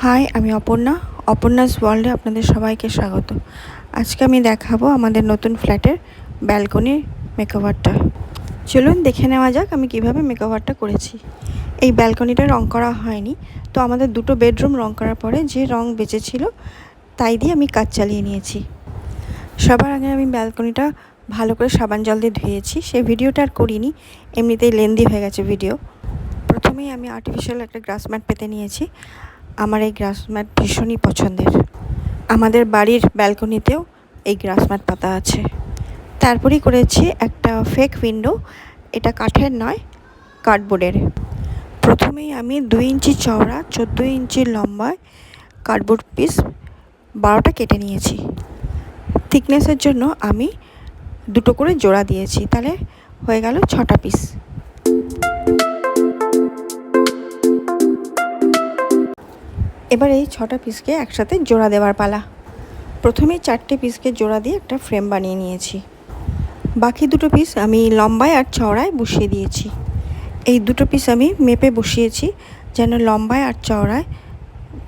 High, আমি অপর্ণাস ওয়ার্ল্ডে আপনাদের সবাইকে স্বাগত। আজকে আমি দেখাবো আমাদের নতুন ফ্ল্যাটের ব্যালকনির মেকওভারটা। চলুন দেখে নেওয়া যাক আমি কিভাবে মেকওভারটা করেছি। এই ব্যালকনিটা রং করা হয়নি, তো আমাদের দুটো বেডরুম রং করার পরে যে রং বেঁচেছিল তাই দিয়ে আমি কাজ চালিয়ে নিয়েছি। সবার আগে আমি ব্যালকনিটা ভালো করে সাবান জল দিয়ে ধুয়েছি। সেই ভিডিওটা আর করিনি, এমনিতেই লেন্দি হয়ে গেছে ভিডিও। প্রথমেই আমি আর্টিফিশিয়াল একটা গ্রাস ম্যাট পেতে নিয়েছি। আমার এই গ্রাস ম্যাট ভীষণই পছন্দের। আমাদের বাড়ির ব্যালকনিতেও এই গ্রাস ম্যাট পাতা আছে। তারপরেই করেছি একটা ফেক উইন্ডো, এটা কাঠের নয়, কার্ডবোর্ডের। প্রথমেই আমি 2 ইঞ্চি চওড়া 14 ইঞ্চি লম্বায় কার্ডবোর্ড পিস 12টা কেটে নিয়েছি। থিকনেসের জন্য আমি 2টো করে জোড়া দিয়েছি, তাহলে হয়ে গেল 6টা পিস। এবার এই 6টা পিসকে একসাথে জোড়া দেওয়ার পালা। প্রথমে 4টে পিসকে জোড়া দিয়ে একটা ফ্রেম বানিয়ে নিয়েছি। বাকি 2টো পিস আমি লম্বায় আর চওড়ায় বসিয়ে দিয়েছি। এই 2টো পিস আমি মেপে বসিয়েছি যেন লম্বায় আর চওড়ায়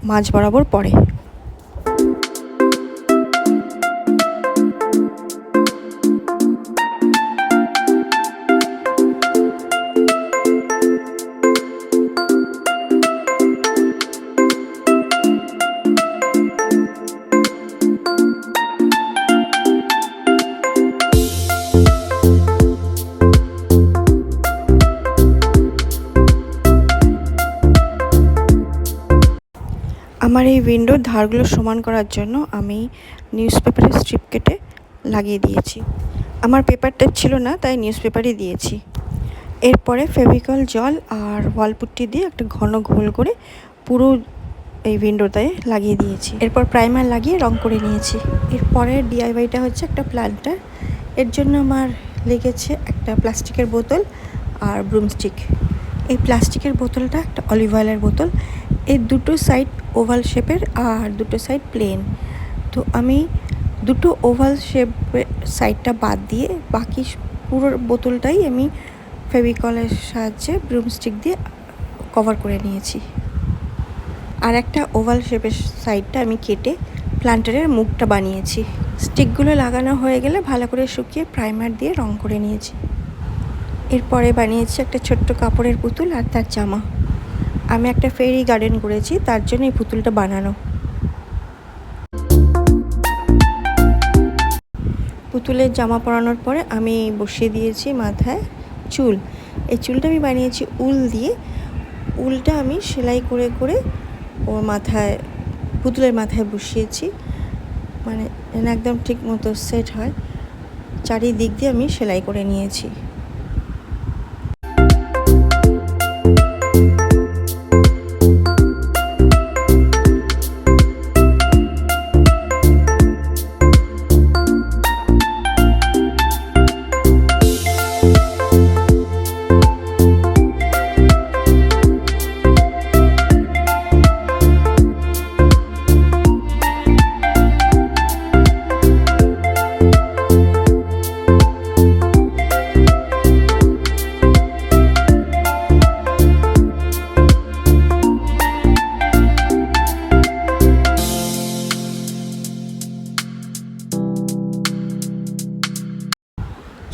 মাঝ বরাবর পড়ে। আমার এই উইন্ডোর ধারগুলো সমান করার জন্য আমি নিউজ পেপারের স্ট্রিপ কেটে লাগিয়ে দিয়েছি। আমার পেপার টেপ ছিল না, তাই নিউজ পেপারই দিয়েছি। এরপরে ফেভিকল জল আর ওয়ালপুট্টি দিয়ে একটা ঘন ঘোল করে পুরো এই উইন্ডোটায় লাগিয়ে দিয়েছি। এরপর প্রাইমার লাগিয়ে রং করে নিয়েছি। এরপরে ডিআইওয়াইটা হচ্ছে একটা প্ল্যান্টার। এর জন্য আমার লেগেছে একটা প্লাস্টিকের বোতল আর ব্রুমস্টিক। এই প্লাস্টিকের বোতলটা একটা অলিভ অয়েলের বোতল। এই 2টো সাইড ওভাল শেপের আর 2টো সাইড প্লেন। তো আমি 2টো ওভাল শেপের সাইডটা বাদ দিয়ে বাকি পুরো বোতলটাই আমি ফেভিকলের সাহায্যে ব্রুমস্টিক দিয়ে কভার করে নিয়েছি। আর একটা ওভাল শেপের সাইডটা আমি কেটে প্ল্যান্টারের মুখটা বানিয়েছি। স্টিকগুলো লাগানো হয়ে গেলে ভালো করে শুকিয়ে প্রাইমার দিয়ে রং করে নিয়েছি। এরপরে বানিয়েছি একটা ছোট্ট কাপড়ের পুতুল আর তার জামা। আমি একটা ফেরি গার্ডেন করেছি, তার জন্য এই পুতুলটা বানানো। পুতুলের জামা পরানোর পরে আমি বসিয়ে দিয়েছি মাথায় চুল। এই চুলটা আমি বানিয়েছি উল দিয়ে। উলটা আমি সেলাই করে করে ওর মাথায়, পুতুলের মাথায় বসিয়েছি, মানে একদম ঠিক মতো সেট হয়। চারিদিক দিয়ে আমি সেলাই করে নিয়েছি।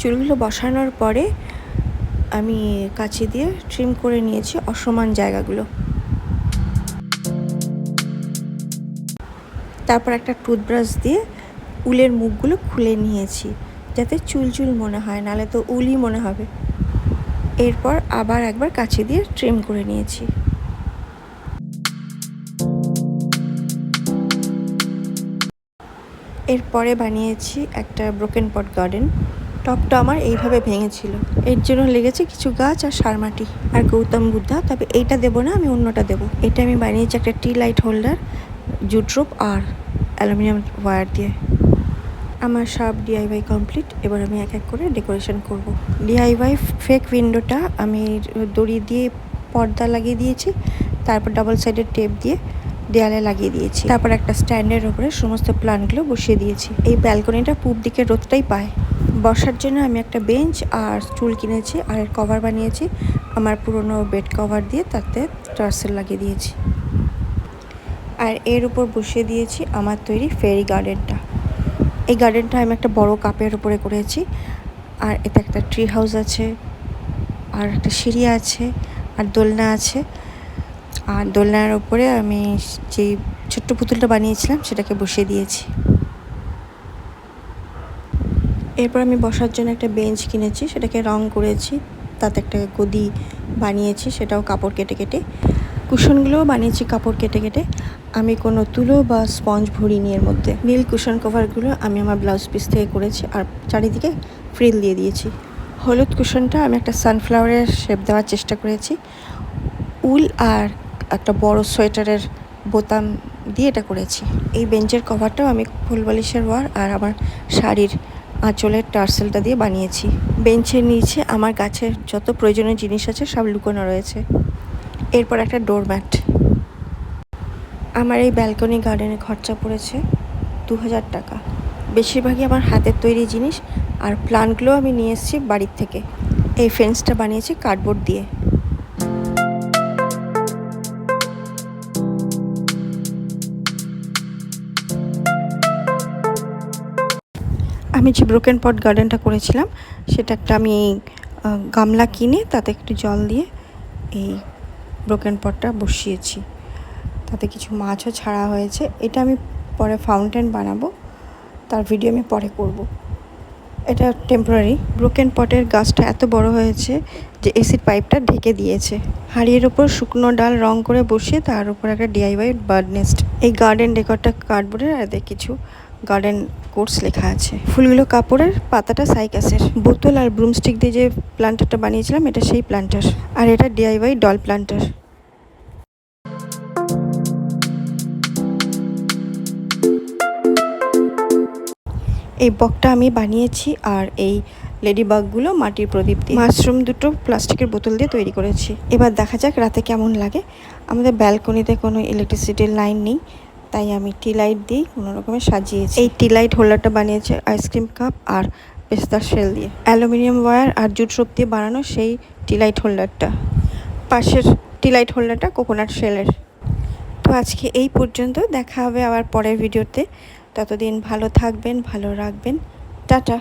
চুলগুলো বসানোর পরে আমি কাঁচি দিয়ে ট্রিম করে নিয়েছি অসমান জায়গাগুলো। তারপর একটা টুথব্রাশ দিয়ে উলের মুখগুলো খুলে নিয়েছি যাতে চুল চুল মনে হয়, নাহলে তো উলই মনে হবে। এরপর আবার একবার কাঁচি দিয়ে ট্রিম করে নিয়েছি। এরপরে বানিয়েছি একটা ব্রোকেন পট গার্ডেন। টপটা আমার এইভাবে ভেঙেছিল, এর জন্য লেগেছে কিছু গাছ আর সারমাটি আর গৌতম বুদ্ধা। তবে এইটা দেবো না, আমি অন্যটা দেবো। এটা আমি বানিয়েছি একটা টি লাইট হোল্ডার, জুট রোপ আর অ্যালুমিনিয়াম ওয়্যার দিয়ে। আমার সব ডিআইওয়াই কমপ্লিট। এবার আমি এক এক করে ডেকোরেশন করব। ডিআইওয়াই ফেক উইন্ডোটা আমি দড়ি দিয়ে পর্দা লাগিয়ে দিয়েছি, তারপর ডাবল সাইডের টেপ দিয়ে দেয়ালে লাগিয়ে দিয়েছি। তারপর একটা স্ট্যান্ডের উপরে সমস্ত প্লান্টগুলো বসিয়ে দিয়েছি। এই ব্যালকনিটা পূব দিকের রোদটাই পায়। বসার জন্য আমি একটা বেঞ্চ আর স্টুল কিনেছি, আর এর কভার বানিয়েছি আমার পুরনো বেড কভার দিয়ে, তাতে টার্সেল লাগিয়ে দিয়েছি। আর এর উপর বসিয়ে দিয়েছি আমার তৈরি ফেরি গার্ডেনটা। এই গার্ডেনটা আমি একটা বড় কাপের উপরে করেছি। আর এতে একটা ট্রি হাউস আছে, আর একটা সিঁড়ি আছে, আর দোলনা আছে। আর দোলনার উপরে আমি যে ছোট্ট পুতুলটা বানিয়েছিলাম সেটাকে বসিয়ে দিয়েছি। এরপর আমি বসার জন্য একটা বেঞ্চ কিনেছি, সেটাকে রং করেছি, তাতে একটা গদি বানিয়েছি, সেটাও কাপড় কেটে কেটে। কুশনগুলোও বানিয়েছি কাপড় কেটে কেটে। আমি কোনো তুলো বা স্পঞ্জ ভরিনি এর মধ্যে। নীল কুশন কভারগুলো আমি আমার ব্লাউজ পিস থেকে করেছি, আর চারিদিকে ফ্রিল দিয়ে দিয়েছি। হলুদ কুশনটা আমি একটা সানফ্লাওয়ারের শেপ দেওয়ার চেষ্টা করেছি, উল আর একটা বড় সোয়েটারের বোতাম দিয়ে এটা করেছি। এই বেঞ্চের কভারটাও আমি ফুল বালিশের ওয়ার আর আমার শাড়ির আঁচলের টার্সেলটা দিয়ে বানিয়েছি। বেঞ্চের নিচে আমার গাছের যত প্রয়োজনীয় জিনিস আছে সব লুকোনো রয়েছে। এরপর একটা ডোরম্যাট। আমার এই ব্যালকনি গার্ডেনে খরচা পড়েছে 2000 টাকা। বেশিরভাগই আমার হাতের তৈরি জিনিস, আর প্লান্টগুলো আমি নিয়ে এসেছি বাড়ির থেকে। এই ফেন্সটা বানিয়েছি কার্ডবোর্ড দিয়ে। আমি যে ব্রোকেন পট গার্ডেনটা করেছিলাম সেটা একটা আমি গামলা কিনে তাতে একটু জল দিয়ে এই ব্রোকেন পটটা বসিয়েছি। তাতে কিছু মাছও ছাড়া হয়েছে। এটা আমি পরে ফাউন্টেন বানাবো, তার ভিডিও আমি পরে করব। এটা টেম্পোরারি। ব্রোকেন পটের গাছটা এত বড় হয়েছে যে এসিড পাইপটা ঢেকে দিয়েছে। হাঁড়ির ওপর শুকনো ডাল রং করে বসিয়ে তার উপর একটা DIY বার্ড নেস্ট। এই গার্ডেন ডেকরটা কার্ডবোর্ডের, আর এদের কিছু গার্ডেন কোর্স লেখা আছে। ফুলগুলো কাপড়ের, পাতাটা সাইকাসের। বোতল আর ব্রুমস্টিক দিয়ে যে প্লান্টারটা বানিয়েছিলাম এটা সেই প্লান্টার, আর এটা DIY ডল প্লান্টার। এই বকটা আমি বানিয়েছি, আর এই লেডিবাগগুলো মাটির প্রদীপ দিয়ে। মাশরুম দুটো প্লাস্টিকের বোতল দিয়ে তৈরি করেছি। এবার দেখা যাক রাতে কেমন লাগে। আমাদের ব্যালকনিতে কোনো ইলেকট্রিসিটির লাইন নেই, তাই আমি টি লাইট দিয়েই কোনো রকমে সাজিয়েছি। এই টি লাইট হোল্ডারটা বানিয়েছে আইসক্রিম কাপ আর পেস্তার শেল দিয়ে। অ্যালুমিনিয়াম ওয়্যার আর জুট রোপ দিয়ে বানানো সেই টি লাইট হোল্ডারটা। পাশের টি লাইট হোল্ডারটা কোকোনাট শেলের। তো আজকে এই পর্যন্ত, দেখা হবে আবার পরের ভিডিওতে। ততদিন ভালো থাকবেন, ভালো রাখবেন। টাটা।